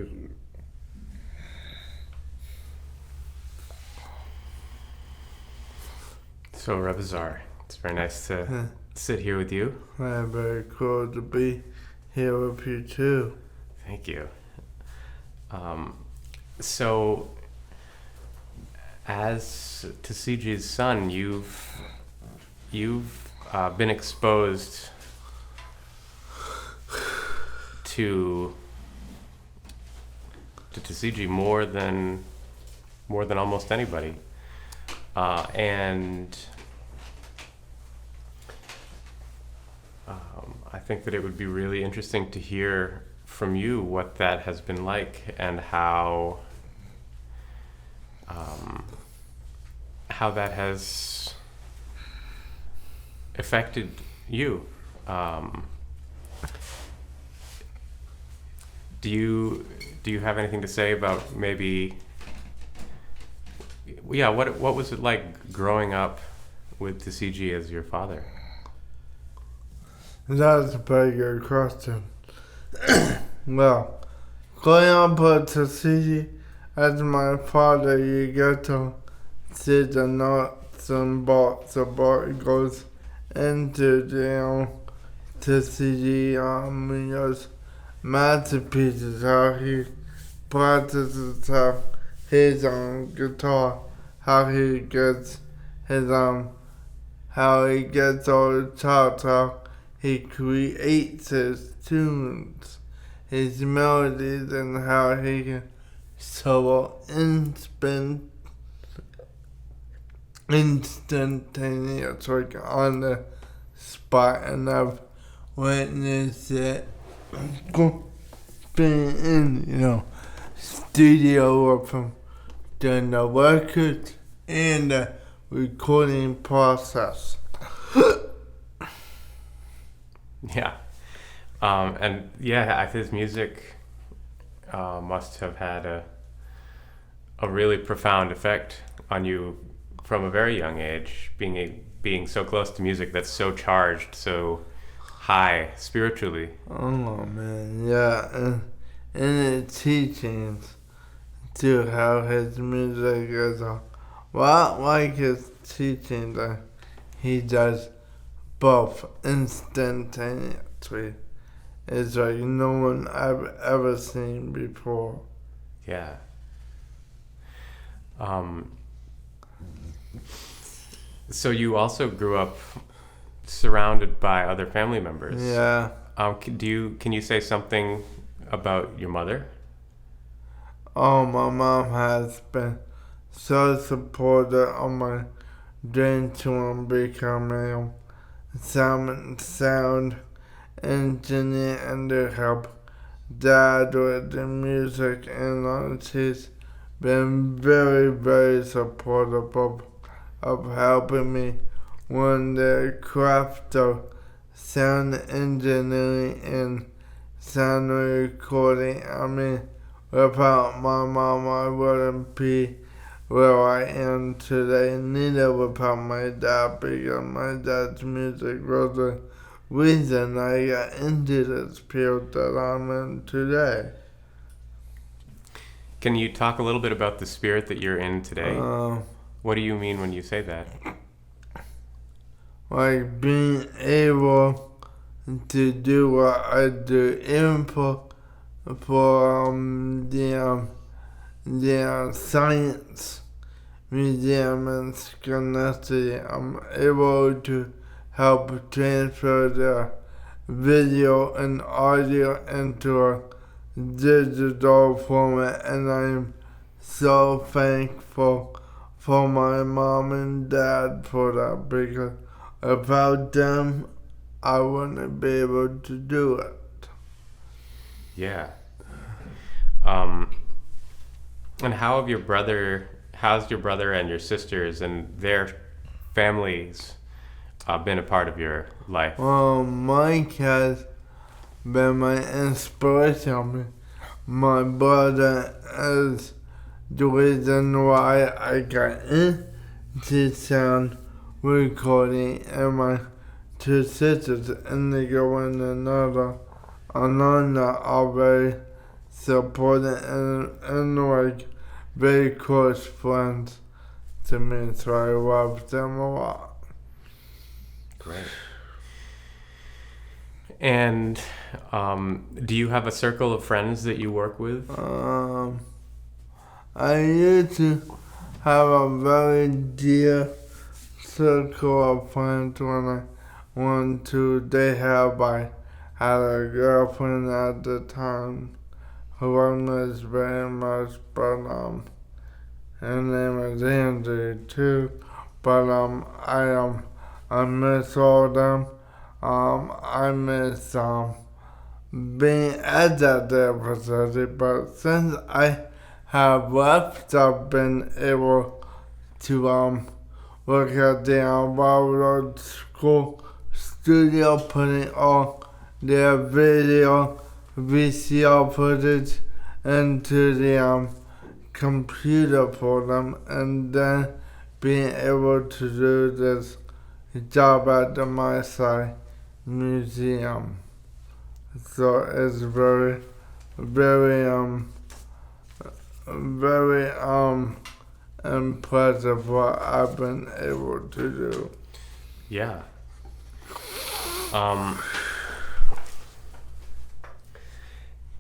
you. So, Rebizar, it's very nice to sit here with you. Very cool to be here with you too. Thank you. So, as Tišiji's son, you've been exposed to Tisziji more than almost anybody, and I think that it would be really interesting to hear from you what that has been like and how that has affected you. Do you have anything to say about maybe? Yeah, what was it like growing up with Tisziji as your father? That's a very good question. Well, growing up with Tisziji as my father, you get to see the nuts and bolts of what goes into the Tisziji Munoz masterpieces, how he practices his guitar, how he gets his how he gets all the chops, how he creates his tunes, his melodies, and how he can solo instantaneous, like on the spot, and I've witnessed it being in, studio with him during the records and the recording process. Yeah. And yeah, his music must have had a really profound effect on you from a very young age, being so close to music that's so charged, so high spiritually. Oh man, yeah, and the teachings to how his music is a lot like his teachings. He does both instantaneously. It's like no one I've ever seen before. Yeah. So you also grew up surrounded by other family members. Yeah. Can you say something about your mother? Oh, my mom has been so supportive of my dream to become a sound engineer and to help Dad with the music, and she's been very, very supportive of helping me learn the craft of sound engineering and sound recording. I mean, without my mom, I wouldn't be where I am today, neither without my dad, because my dad's music was the reason I got into this field that I'm in today. Can you talk a little bit about the spirit that you're in today? What do you mean when you say that? Like being able to do what I do, even for the science museum in Schenectady. I'm able to help transfer the video and audio into a digital format, and I'm so thankful for my mom and dad for that, because without them I wouldn't be able to do it. Yeah. And how's your brother and your sisters and their families been a part of your life? Well, Mike has been my inspiration. My brother is the reason why I got into sound recording, and my two sisters, Indigo and another, Ananda, are very supporting and like very close friends to me, so I love them a lot. Great. And do you have a circle of friends that you work with? I used to have a very dear circle of friends when I went to daycare. I had a girlfriend at the time who I miss very much, but her name is Andrew too. But I miss all of them. I miss being at that facility, but since I have left, I've been able to work at the Railroad School studio, putting all their video VCR footage into the computer for them, and then being able to do this job at the Maasai Museum. So it's very, very impressive what I've been able to do. Yeah.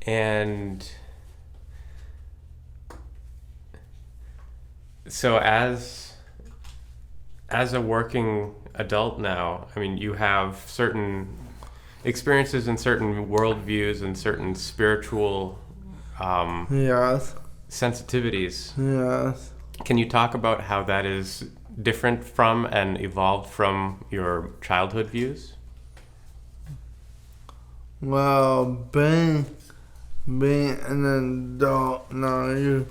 And so as a working adult now, I mean, you have certain experiences and certain worldviews and certain spiritual Yes. sensitivities. Yes. Can you talk about how that is different from and evolved from your childhood views? Well, being an adult now, you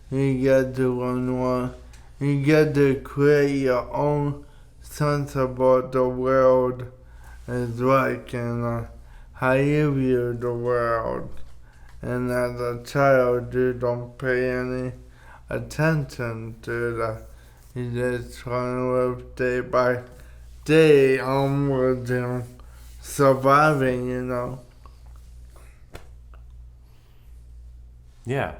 get to learn more. You get to create your own sense of what the world is like and how you view the world. And as a child, you don't pay any attention to that. You just try to live day by day onwards and surviving, you know. Yeah.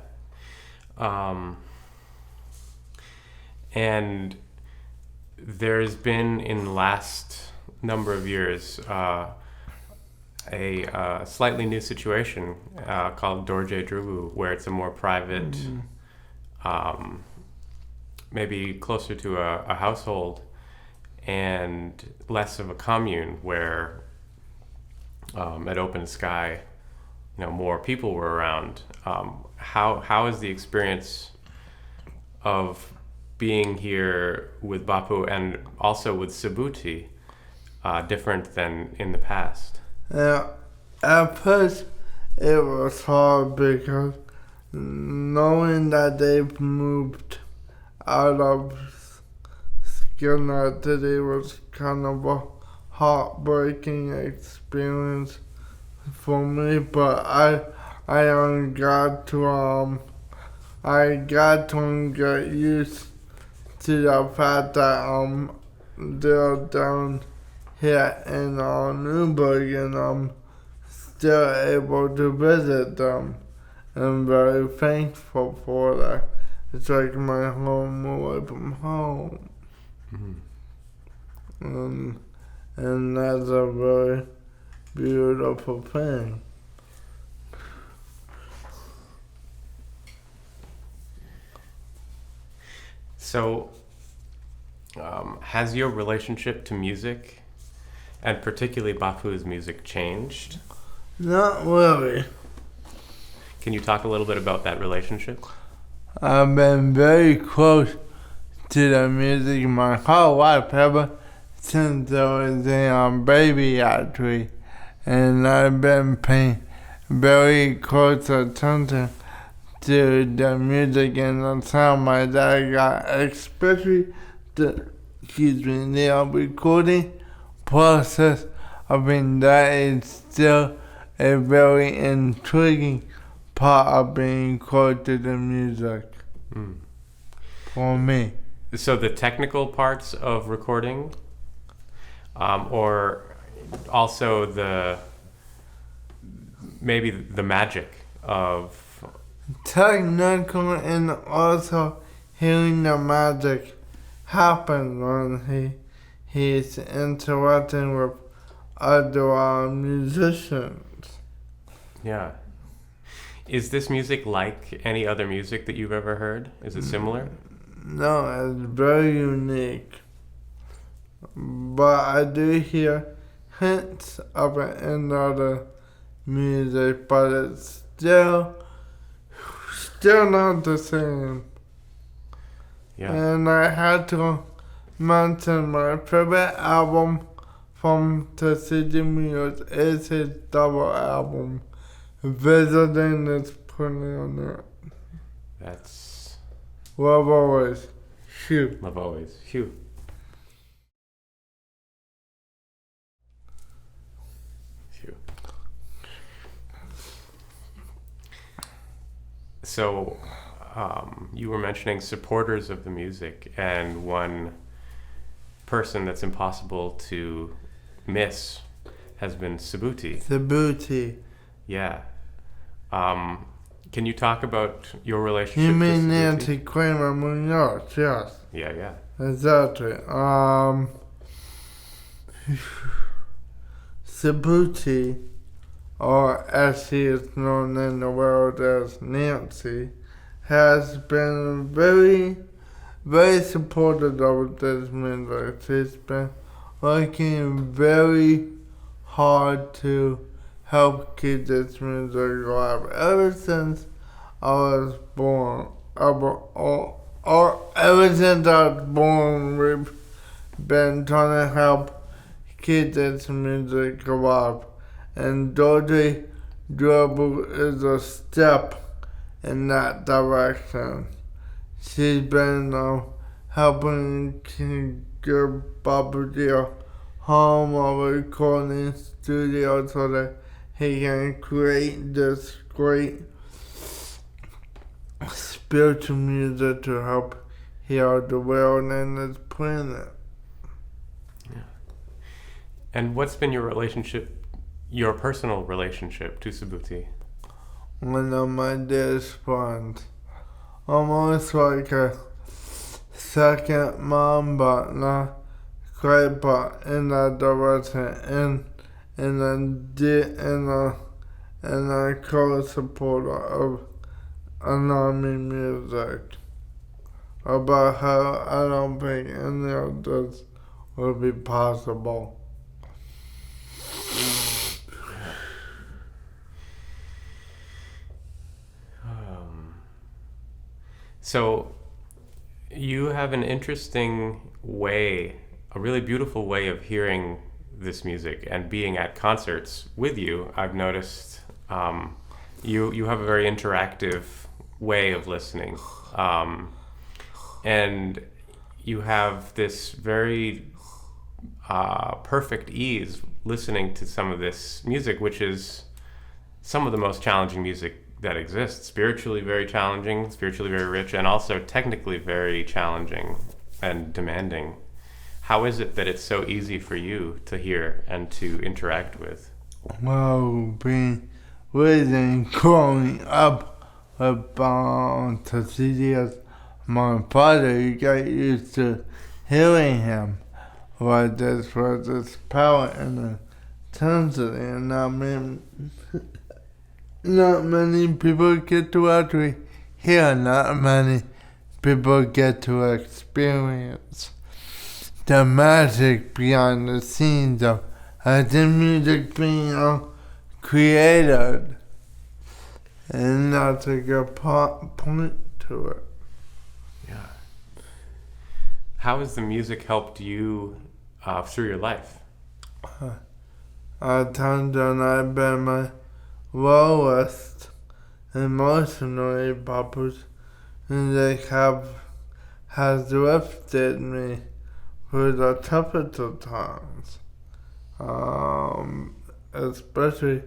And there's been in the last number of years a slightly new situation called Dorje Drugu, where it's a more private, maybe closer to a household and less of a commune, where at Open Sky, more people were around. How is the experience of being here with Bapu and also with Subhuti different than in the past? Yeah, at first it was hard because knowing that they've moved out of Schenectady was kind of a heartbreaking experience for me, but I got to get used to the fact that they're down here in Newburgh, and I'm still able to visit them. I'm very thankful for that. It's like my home away from home. Mm-hmm. And that's a very beautiful thing. So, has your relationship to music, and particularly Bapu's music, changed? Not really. Can you talk a little bit about that relationship? I've been very close to the music my whole life, ever since I was a baby, actually. And I've been paying very close attention to the music and the sound my dad got, especially the recording process. I mean, that is still a very intriguing part of being close to the music for me. So the technical parts of recording, or also maybe the magic of technical and also hearing the magic happen when he's interacting with other musicians. Yeah. Is this music like any other music that you've ever heard? Is it similar? No, it's very unique. But I do hear hints of it in other music, but it's still not the same. Yeah. And I had to mention my favorite album from Tisziji Munoz is his double album, Visiting is putting on it. That's Love Always. Shoot. Love Always. Phew. Phew. So, you were mentioning supporters of the music, and one person that's impossible to miss has been Subuti. Subuti. Yeah. Can you talk about your relationship You to mean Subuti? Nancy Kramer Munoz, yes. Yeah. Exactly. Subuti, or as she is known in the world as Nancy, has been very, very supportive of this music. She's been working very hard to help keep this music alive ever since I was born. Or ever since I was born, we've been trying to help keep this music alive. And Dodie Dribble is a step in that direction. She's been helping to give Bobby a home or recording studio so that he can create this great spiritual music to help heal the world and this planet. Yeah. And what's been your personal relationship to Subuti? One of my dearest friends. Almost like a second mom, but not quite, but in that direction, and a co-supporter of Anami music. About her, I don't think any of this would be possible. So you have an interesting way, a really beautiful way of hearing this music and being at concerts with you. I've noticed you have a very interactive way of listening, and you have this very perfect ease listening to some of this music, which is some of the most challenging music that exists. Spiritually very challenging, spiritually very rich, and also technically very challenging and demanding. How is it that it's so easy for you to hear and to interact with? Well, being raised growing up with Tisziji as my father, you get used to hearing him with this power and intensity, and not many people get to actually hear, not many people get to experience the magic behind the scenes of the music being created. And that's a good point to it. Yeah. How has the music helped you through your life? At times when I've been my lowest emotionally, Papa's music has lifted me through the toughest of times. Especially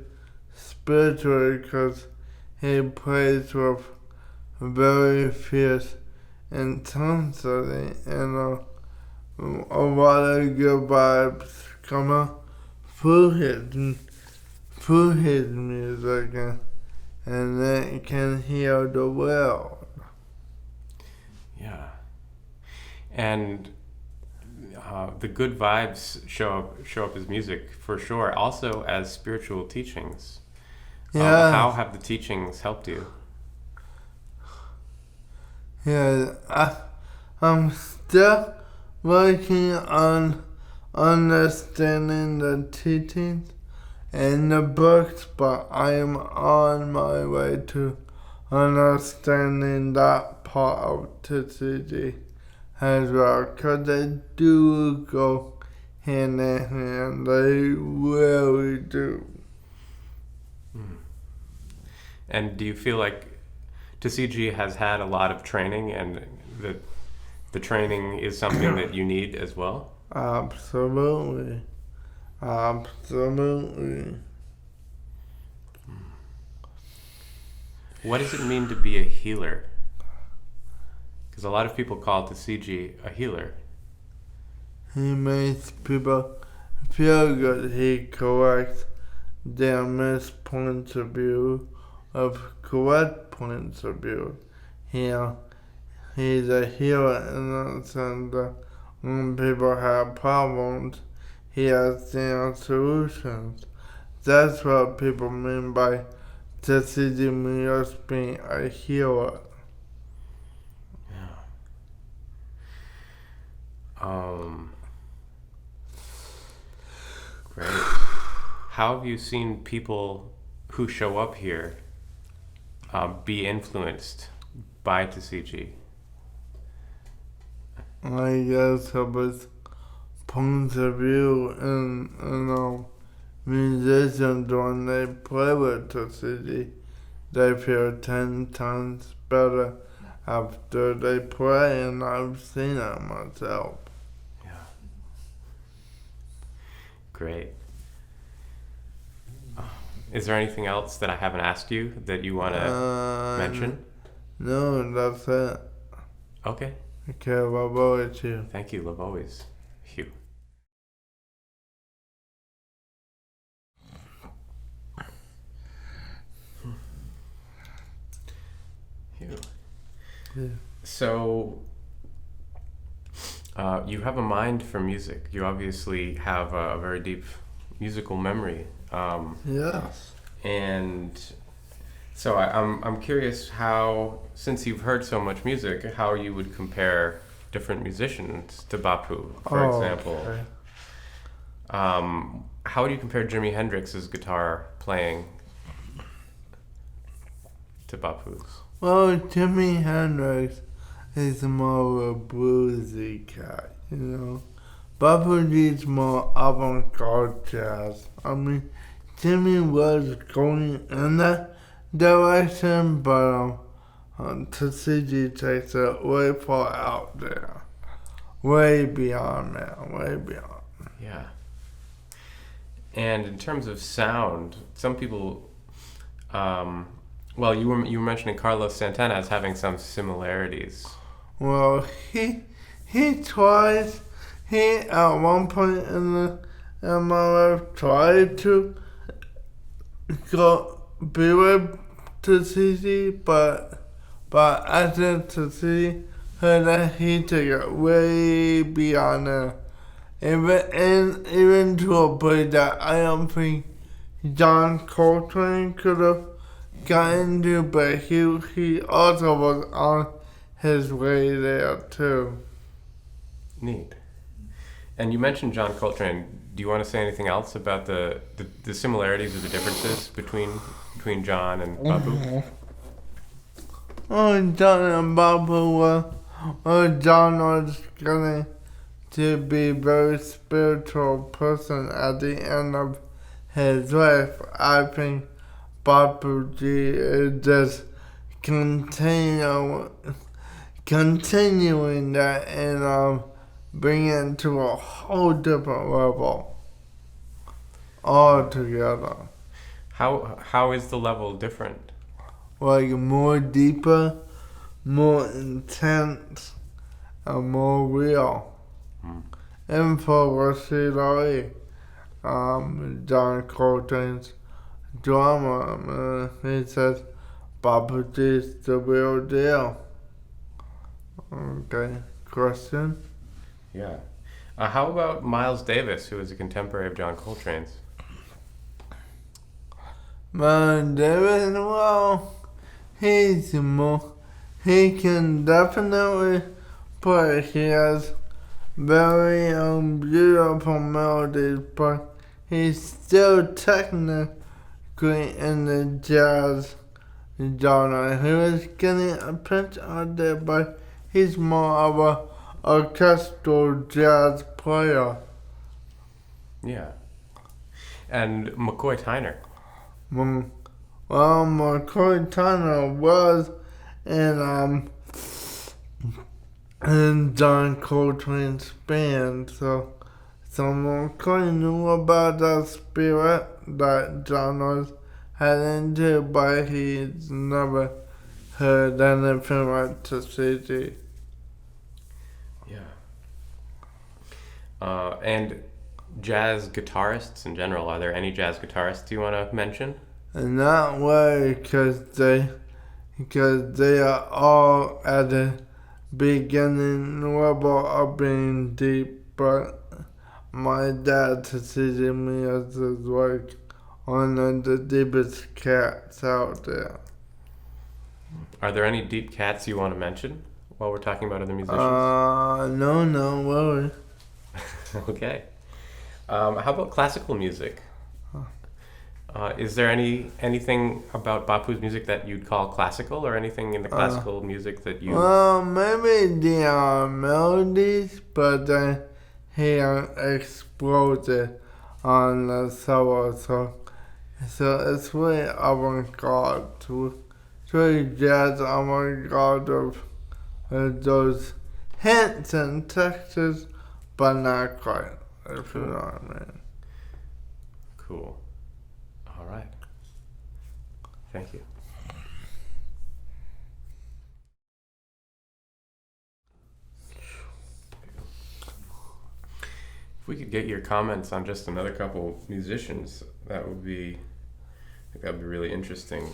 spiritually, because he plays with very fierce intensity and a lot of good vibes come out through his music, and it can heal the world. Yeah. And the good vibes show up as music for sure, also as spiritual teachings. Yeah. How have the teachings helped you? Yeah, I'm still working on understanding the teachings in the books, but I am on my way to understanding that part of Tisziji as well, because they do go hand in hand. They really do. And do you feel like Tisziji has had a lot of training, and that the training is something that you need as well? Absolutely. Absolutely. What does it mean to be a healer? Because a lot of people call Tisziji a healer. He makes people feel good. He corrects their missed points of view of correct points of view. He's a healer in the sense that when people have problems, he has their solutions. That's what people mean by Tisziji Munoz being a healer. Great. How have you seen people who show up here be influenced by Tisziji? I guess it was points of view and musicians when they play with Tisziji, they feel 10 times better after they play, and I've seen it myself. Yeah. Great. Is there anything else that I haven't asked you that you want to mention? No, that's it. Okay. Okay, what about you? Thank you. Love always. Hugh. Hugh. Yeah. So, you have a mind for music. You obviously have a very deep musical memory. Yes. And so I'm curious how, since you've heard so much music, how you would compare different musicians to Bapu, for example. Okay. How would you compare Jimi Hendrix's guitar playing to Bapu's? Well, Jimi Hendrix is more of a bluesy cat, you know. Bapu needs more avant-garde jazz. I mean, Jimmy was going in that direction, but Tisziji takes it way far out there. Way beyond that, way beyond. Yeah. And in terms of sound, some people, well, you were mentioning Carlos Santana as having some similarities. Well, he tries. He at one point in my life tried to go be with Tisziji, but I think Tisziji heard that he took it way beyond that. Even to a point that I don't think John Coltrane could have gotten to, but he also was on his way there too. Neat. And you mentioned John Coltrane. Do you want to say anything else about the similarities or the differences between John and Bapu? Oh, John and Bapu John was going to be a very spiritual person at the end of his life. I think Bapu is just continuing that and bring it to a whole different level altogether. How is the level different? Like more deeper, more intense, and more real. And for Rashid John Coltrane's drama, he says Baba G's the real deal. Okay, question? Yeah. How about Miles Davis, who is a contemporary of John Coltrane's? Man, David, well, he's more, he can definitely play. He has very beautiful melodies, but he's still technically in the jazz genre. He was getting a pinch out there, but he's more of a orchestral jazz player. Yeah. And McCoy Tyner. Well, McCoy Tyner was in John Coltrane's band, so McCoy knew about that spirit that John was heading to, but he's never heard anything like Tisziji. Yeah. And jazz guitarists in general, are there any jazz guitarists you want to mention? And that way, because they are all at the beginning level of being deep, but my dad, Tisziji Munoz, is like one of the deepest cats out there. Are there any deep cats you want to mention while we're talking about other musicians? No, really. Okay. How about classical music? Is there anything about Bapu's music that you'd call classical, or anything in the classical music that you... Well, maybe there are melodies, but then he exploded on the solo, so it's really avant-garde, to really jazz avant-garde of those hints and textures, but not quite, if you know what I mean. Cool. All right. Thank you. If we could get your comments on just another couple musicians, that would be really interesting.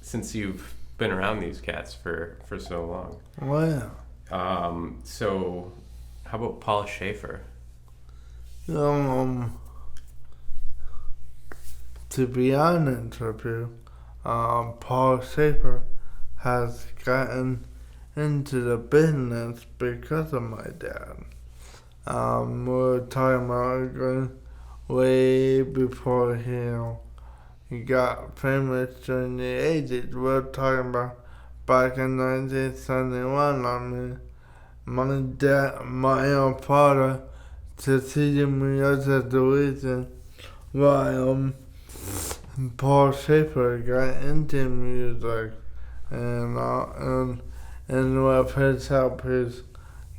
Since you've been around these cats for so long. Wow. So how about Paul Schaefer? To be honest with you, Paul Schaefer has gotten into the business because of my dad. We were talking about going way before he got famous during the 80s. We were talking about back in 1971. I mean, my dad, my father, Tisziji Munoz is the reason why Paul Schaefer got into music, and with his help, he's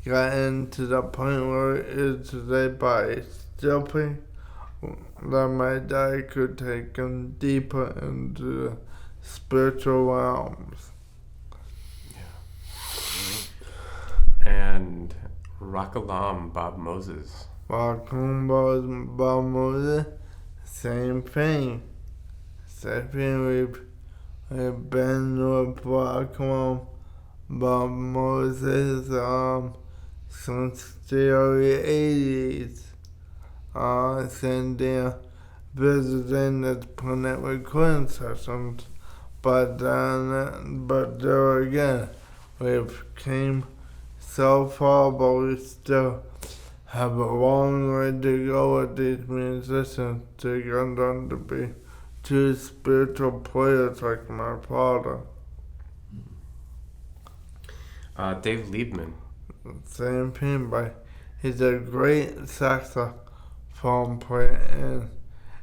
got into the point where it is today. But I still think that my dad could take him deeper into the spiritual realms. Yeah. And Rockalam Bob Moses. Rockalam Bob Moses, same thing. We've been with Rockalam Bob Moses since the early 80s. Since they're visiting the Planet recording sessions. But there again, we've came so far, but we still have a long way to go with these musicians to get them to be true spiritual players like my father. Dave Liebman. Same thing, but he's a great saxophone player,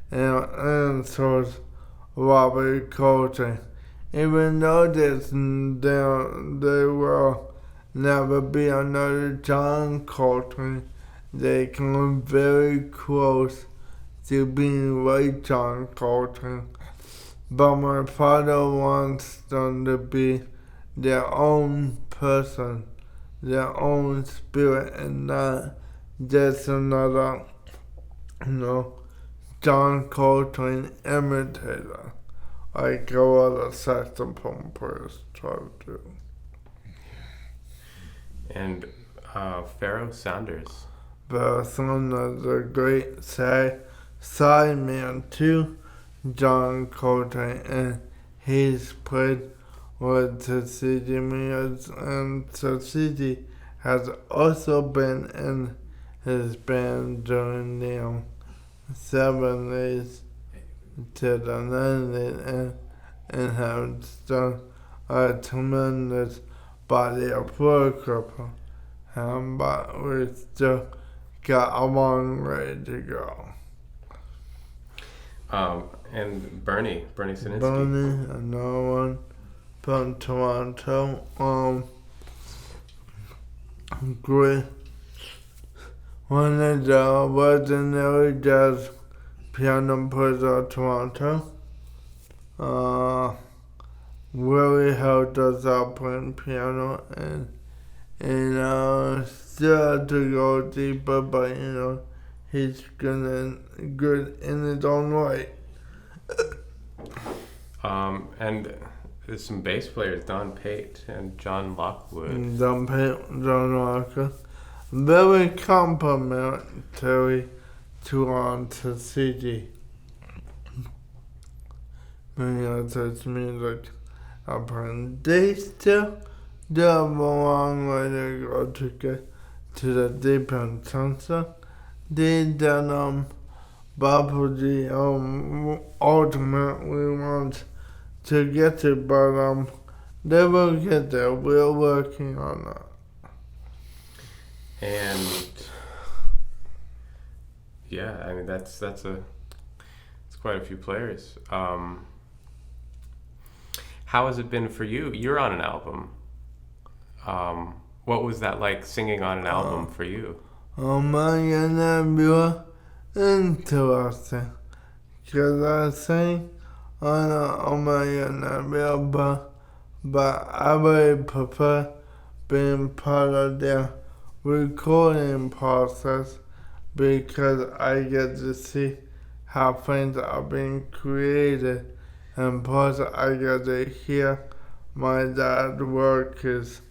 and so is Robert Coltrane. Even though there will never be another John Coltrane, they come very close to being like John Coltrane. But my father wants them to be their own person, their own spirit, and not just another, John Coltrane imitator. like a lot of saxophone players try to do. And Pharaoh Sanders. Pharaoh Sanders is a great side man too, John Coltrane, and he's played with Tisziji Munoz, and Tisziji has also been in his band during the 70s to the 90s and has done a tremendous body of work of him, but we still got a long way to go. And Bernie Sininsky. Bernie, another one from Toronto. Great. One of the legendary jazz piano players of Toronto. Really helped us out playing piano and still have to go deeper, but he's good in his own way. And there's some bass players, Don Pate and John Lockwood. Don Pate, John Lockwood. Very complimentary to Tisziji. His music upon they still have a long way to go to get to the deep end sunset. They done Babaji ultimately wants to get to, but they will get there. We're working on that. And yeah, I mean that's quite a few players. How has it been for you? You're on an album. What was that like singing on an album for you? Oh my God, interesting. Because I sing on my God, but I really prefer being part of their recording process because I get to see how things are being created, and plus I get to hear my dad work his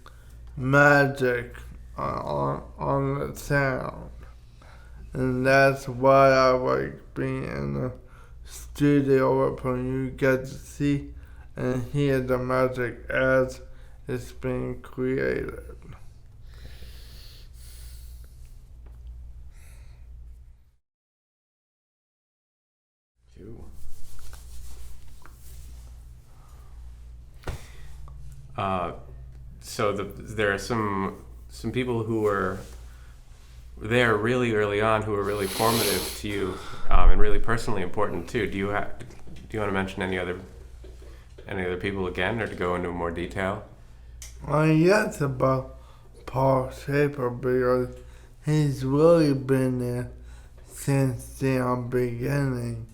magic on the sound, and that's why I like being in the studio when you get to see and hear the magic as it's being created. So there are some people who were there really early on who were really formative to you and really personally important too. Do you want to mention any other people again, or to go into more detail? Yes, about Paul Schaefer, because he's really been there since the beginning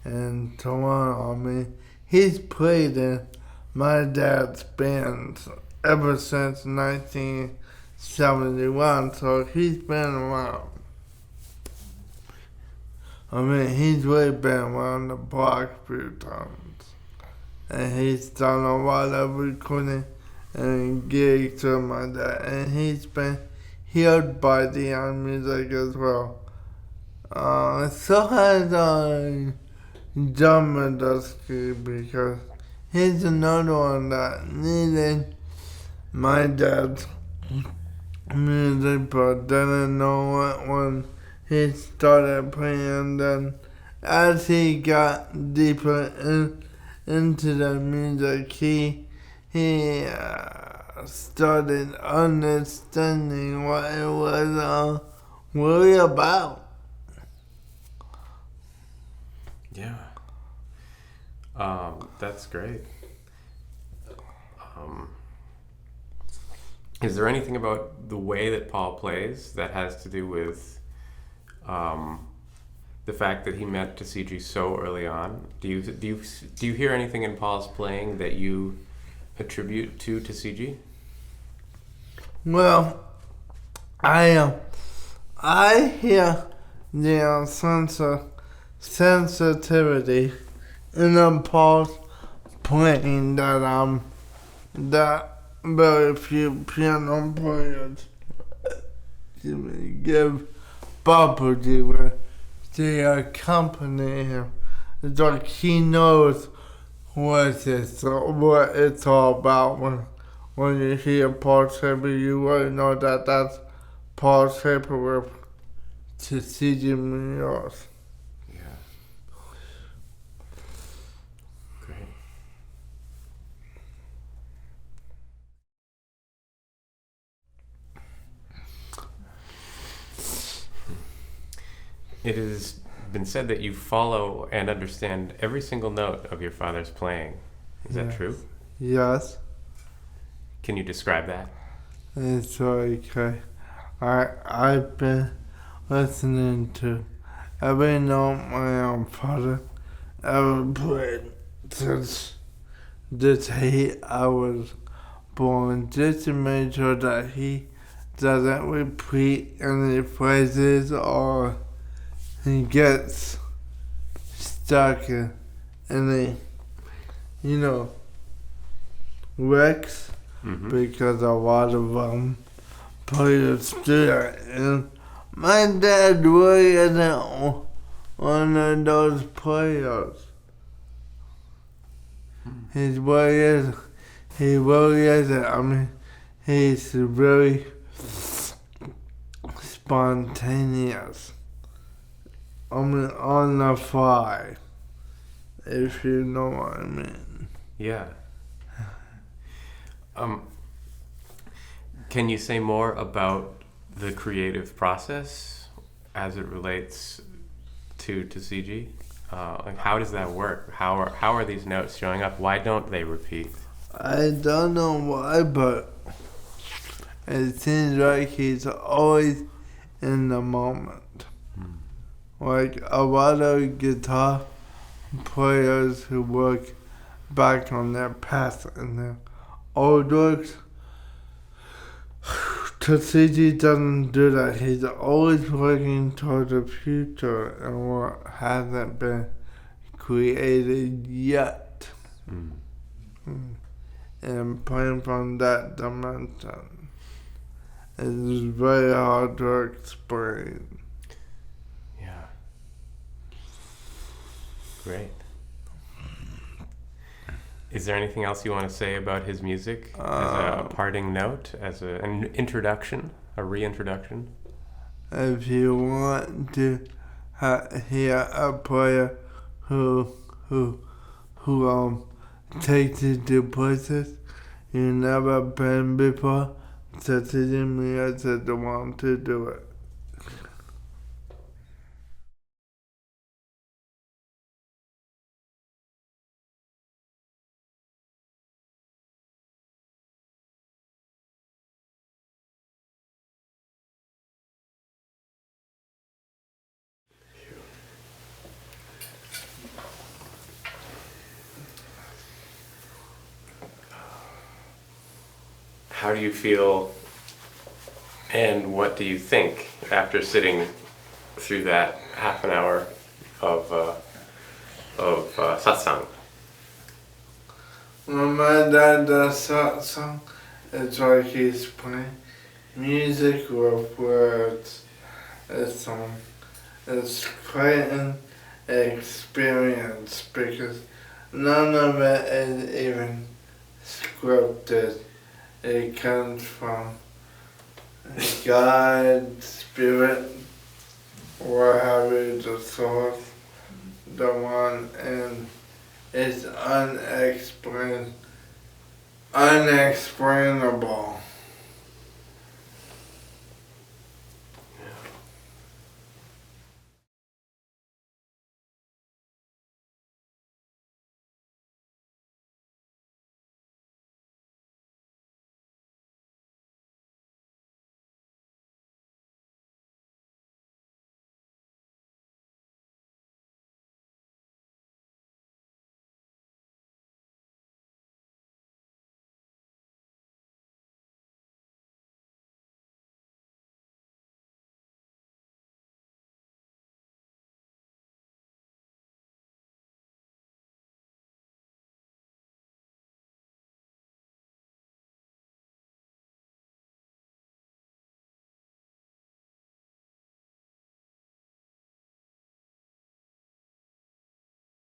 in Toronto. I mean, he's played in my dad's bands ever since 1971, so he's been around. I mean, he's really been around the block a few times. And he's done a lot of recording and gigs with my dad, and he's been healed by the young music as well. So has John Medeski, because he's another one that needed my dad's music but didn't know it when he started playing. Then as he got deeper into the music, he started understanding what it was really about. Yeah. That's great. Is there anything about the way that Paul plays that has to do with the fact that he met Tisziji so early on? Do you hear anything in Paul's playing that you attribute to Tisziji? Well, I hear the sensitivity in Paul's playing that very few piano players give property where they accompany him. It's like he knows what it's all about. When you hear Paul Shaper, you already know that that's Paul Shaper with Tisziji Munoz. Yeah. Great. It has been said that you follow and understand every single note of your father's playing. Is that true? Yes. Can you describe that? It's okay. I've been listening to every note my own father ever played since the day I was born, just to make sure that he doesn't repeat any phrases or he gets stuck in any, wrecks. Mm-hmm. Because a lot of players do that. And my dad really isn't one of those players. He really isn't. I mean, he's very spontaneous. I mean, on the fly, if you know what I mean. Yeah. Can you say more about the creative process as it relates to Tisziji? Like, how does that work? How are these notes showing up? Why don't they repeat? I don't know why, but it seems like he's always in the moment. Like a lot of guitar players who work back on their past and their old works, Tisziji doesn't do that. He's always working toward the future and what hasn't been created yet. And playing from that dimension is very hard to explain. Yeah. Great. Is there anything else you want to say about his music as a parting note, as an introduction, a reintroduction? If you want to hear a player who takes it to places you never been before, Tisziji Munoz is the one to do it. How do you feel and what do you think after sitting through that half an hour of satsang? When my dad does satsang, it's like he's playing music with words. It's quite an experience because none of it is even scripted. It comes from God, Spirit, whatever the source, the one, and it's unexplainable.